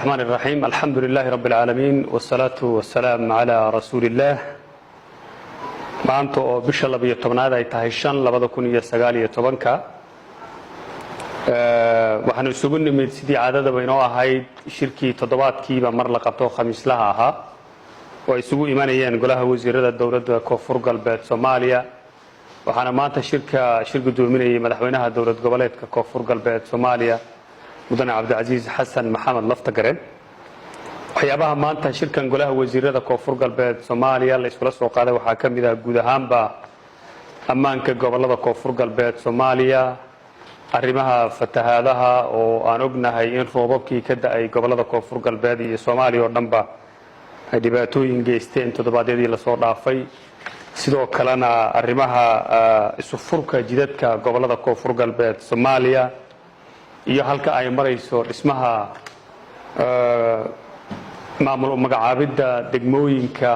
الرحمن الرحيم الحمد لله رب العالمين والصلاة والسلام على رسول الله maanta oo bisha 12aad ay tahay 5/2019 waxaanu isugu nimid sidii caadada inoo ahayd shirkii toddobaadkiiba mar la qabto khamiislaha ahaa oo isugu imanayeen golaha wasiirada dawladda Koonfur Galbeed Soomaaliya waxaana maanta shir gudoominayay madaxweynaha dawlad goboleedka Koonfur Galbeed Soomaaliya mudane Cabdicasiis Xasan Maxamed Laftagaren waxyaabaha maanta shirkan golaha wasiirada Koonfur Galbeed Soomaaliya la isku soo qaaday waxa kamid ah guud ahaanba ammaanka gobolada Koonfur Galbeed Soomaaliya arrimaha fatahaadaha oo aan ognahay in roobabkii ka da'ay gobolada Koonfur Galbeed iyo Soomaaliya oo dhanba ay dhibaatooyin geysteen toddobaadyadii la soo dhaafay sidoo kalena arrimaha isu furka jidadka gobolada Koonfur Galbeed Soomaaliya iyo halka ay marayso dhismaha maamul magacaabida degmooyinka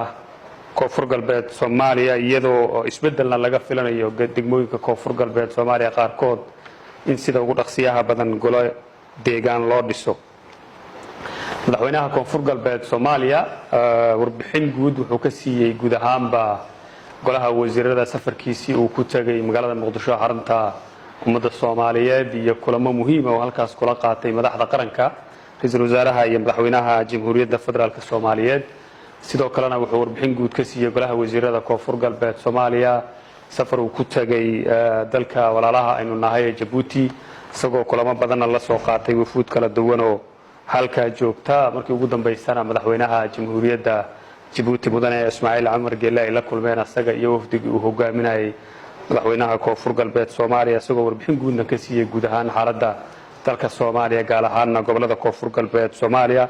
Koonfur Galbeed Soomaaliya iyadoo isbedelna laga filanayo degmooyinka Koonfur Galbeed Soomaaliya qaarkood in sida ugu dhaqsiyaha badan golo deegaan loo dhiso madaxweynaha Koonfur Galbeed Soomaaliya warbixin guud wuxuu ka siiyay guud ahaanba golaha wasiirada safarkiisii uu ku tagay magaalada Muqdisho xarunta ummadda Soomaaliyeed iyo kulamo muhiim ah oo halkaas kula qaatay madaxda qaranka ra'iisul wasaaraha iyo madaxweynaha Jamhuuriyadda Federaalka Soomaaliyeed sidoo kalena wuxuu warbixin guud ka siiyay golaha wasiirada Koonfur Galbeed Soomaaliya safar uu ku tagay dalka walaalaha aynu nahay Djibouti isagoo kulamo badan la soo qaatay wufuud kala duwan oo halka joogta markii ugu dambeysana madaxweynaha Jamhuuriyadda Djibouti mudane Ismaaciil Cumar Geelle ay la kulmeen asaga iyo wafdigii uu hogaaminayay madaxweynaha Koonfur Galbeed Soomaaliya isagoo warbixin guudna ka siiyay guud ahaan xaaladda dalka Soomaaliya gaar ahaan gobolada Koonfur Galbeed Soomaaliya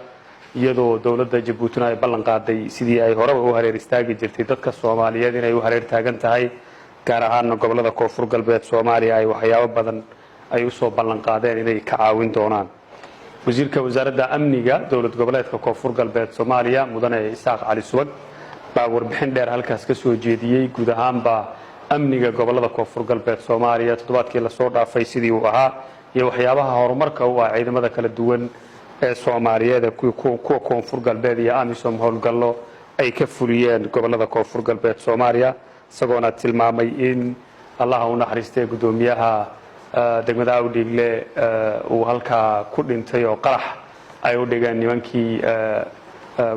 iyadoo dawladda Djibouti ay ballan qaaday sidii ay hore u hareer istaagi jirtay dadka Soomaaliyeed inay u hareer taagan tahay gaar ahaan gobolada Koonfur Galbeed Soomaaliya ay waxyaabo badan ay u soo ballan qaadeen inay ka caawin doonaan wasiirka wasaaradda amniga dawlad goboleedka Koonfur Galbeed Soomaaliya mudane Isaaq Cali Subag baa warbixin dheer halkaas ka soo jeediyay guud ahaanba amniga gobolada Koonfur Galbeed Soomaaliya toddobaadkii la soo dhaafay sidii uu ahaa iyo waxyaabaha horumarka u ah ciidamada kala duwan ee Soomaaliyeed kuwa Koonfur Galbeed iyo AMISOM howlgallo ay ka fuliyeen gobolada Koonfur Galbeed Soomaaliya isagoona tilmaamay in Allah uu naxariistay gudoomiyaha degmada Awdhiigle uu halka ku dhintay oo qarax ay u dhigeen nimankii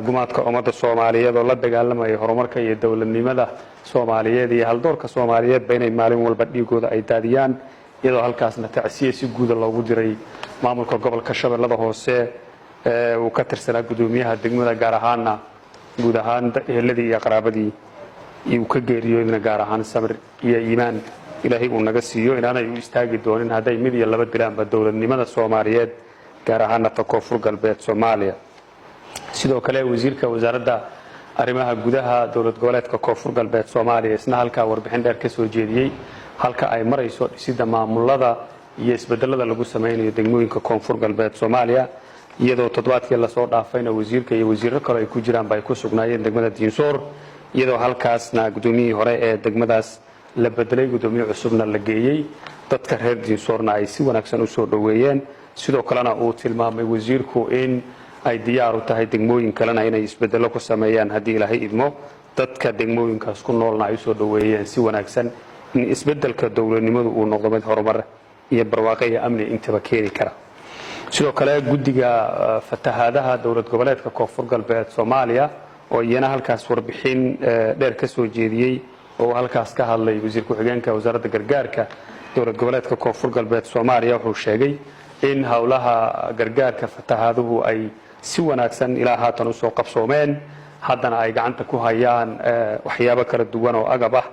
gumaadka ummadda Soomaaliyeed oo la dagaalamay horumarka iyo dawladnimada Soomaaliyeed iyo haldoorka Soomaaliyeed inay maalin walba dhigooda ay daadiyaan iyadoo halkaasna tacsiye si guud loogu diray maamulka gobolka Shabeellada Hoose uu ka tirsanaa gudoomiyaha degmada gaar ahaan guud ahaan eheladii iyo qaraabadii uu ka geeriyoodna gaar ahaan sabir iyo iimaan ilaahay uu naga siiyo inaanay u istaagi doonin haday mid iyo laba dilaanba dawladnimada Soomaaliyeed gaar ahaan Koonfur Galbeed Soomaaliya sidoo kale wasiirka wasaaradda arrimaha gudaha dawlad goboleedka Koonfur Galbeed Soomaaliya isna halka warbixin dheer ka soo jeediyay halka ay marayso dhisida maamulada iyo isbedelada lagu sameeyo degmooyinka Koonfur Galbeed Soomaaliya iyadoo toddobaadkii la soo dhaafayna wasiirka iyo wasiirro kale ay ku jiraan bay ku sugnaayeen degmada Diinsoor iyadoo halkaasna gudoomiyihii hore ee degmadaas la bedelay gudoomiye cusubna la geeyay dadka reer Diinsoorna ay si wanaagsan u soo dhaweeyeen sidoo kalena uu tilmaamay wasiirku in ay diyaar u tahay degmooyin kalena inay isbedelo ku sameeyaan hadii Ilaahay idmo dadka degmooyinkaas ku noolna ay soo dhaweeyeen si wanaagsan in isbedelka dawladnimadu uu noqdo mid horumar iyo barwaaqo iyo amni intaba keeni kara sidoo kale guddiga fatahaadaha dawlad goboleedka Koonfur Galbeed Soomaaliya oo iyana halkaas warbixin dheer ka soo jeediyay oo halkaas ka hadlay wasiir ku xigeenka wasaaradda gargaarka dawlad goboleedka Koonfur Galbeed Soomaaliya wuxuu sheegay in hawlaha gargaarka fatahaaduhu ay si wanaagsan ilaa haatan u soo qabsoomeen haddana ay gacanta ku hayaan waxyaabo kala duwan oo agab ah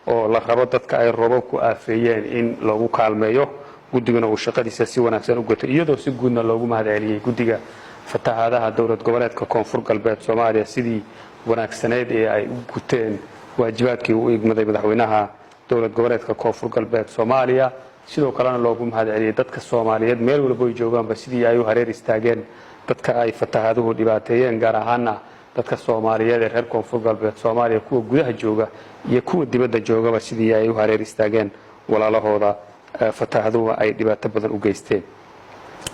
oo la rabo dadka ay roobabku aafeeyeen in lagu kaalmeeyo guddiguna uu shaqadiisa si wanaagsan u gato iyadoo si guudna loogu mahadceliyay guddiga fatahaadaha dawlad goboleedka Koonfur Galbeed Soomaaliya sidii wanaagsaneed ee ay u guteen waajibaadkii uu igmaday madaxweynaha dawlad goboleedka Koonfur Galbeed Soomaaliya sidoo kalena loogu mahadceliyay dadka Soomaaliyeed meel walba ay joogaanba sidii ay u hareer istaageen dadka ay fatahaaduhu dhibaateeyeen gaar ahaan dadka Soomaaliyeed ee reer Koonfur Galbeed Soomaaliya kuwa gudaha jooga iyo kuwa dibadda joogaba sidii ay u hareer istaageen walaalahooda fatahaaduhu ay dhibaato badan u geysteen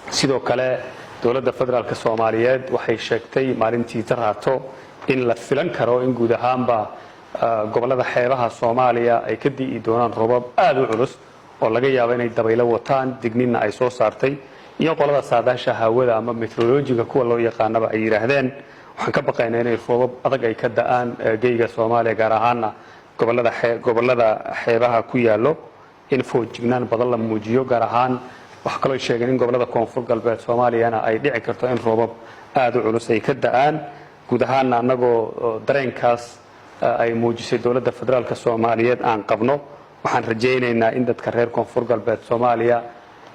sidoo kale dowladda federaalka Soomaaliyeed waxay sheegtay maalintii taraato in la filan karo in guud ahaanba gobolada xeebaha Soomaaliya ay ka di'i doonaan roobab aad u culus oo laga yaabo inay dabaylo wataan digniinna ay soo saartay iyo qolada saadaasha hawada ama meteorologiga kuwa loo yaqaanaba ay yiraahdeen waxaan ka baqaynaa inay roobab adag ay ka da'aan geeyiga Soomaaliya gaar ahaan gobolada xeebaha ku yaalo in foojignaan badan la muujiyo gaar ahaan wax kale oo sheegeen in gobolada koonfur galbeed Soomaaliyana ay dhici karto in roobab aad u culus ay ka da'aan guud ahaan anagoo dareenkaas ay muujisay dowladda federaalka Soomaaliyeed aan qabno waxaan rajaynaynaa in dadka reer koonfur galbeed Soomaaliya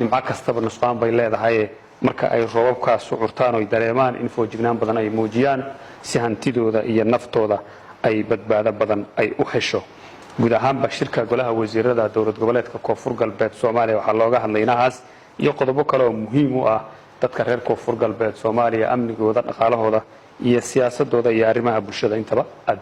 nimco kastaba nusqaan bay leedahay marka ay roobabkaas u curtaan oo dareemaan in foojignaan badan ay muujiyaan si hantidooda iyo naftooda ay badbaado badan ay u hesho guud ahaanba shirka golaha wasiirada dowlad goboleedka koonfur galbeed Soomaaliya waxaa looga hadlay inahaas iyo qodobo kale oo muhiim u ah dadka reer koonfur galbeed Soomaaliya amnigooda dhaqaalahooda iyo siyaasadooda iyo arrimaha bulshada intaba aad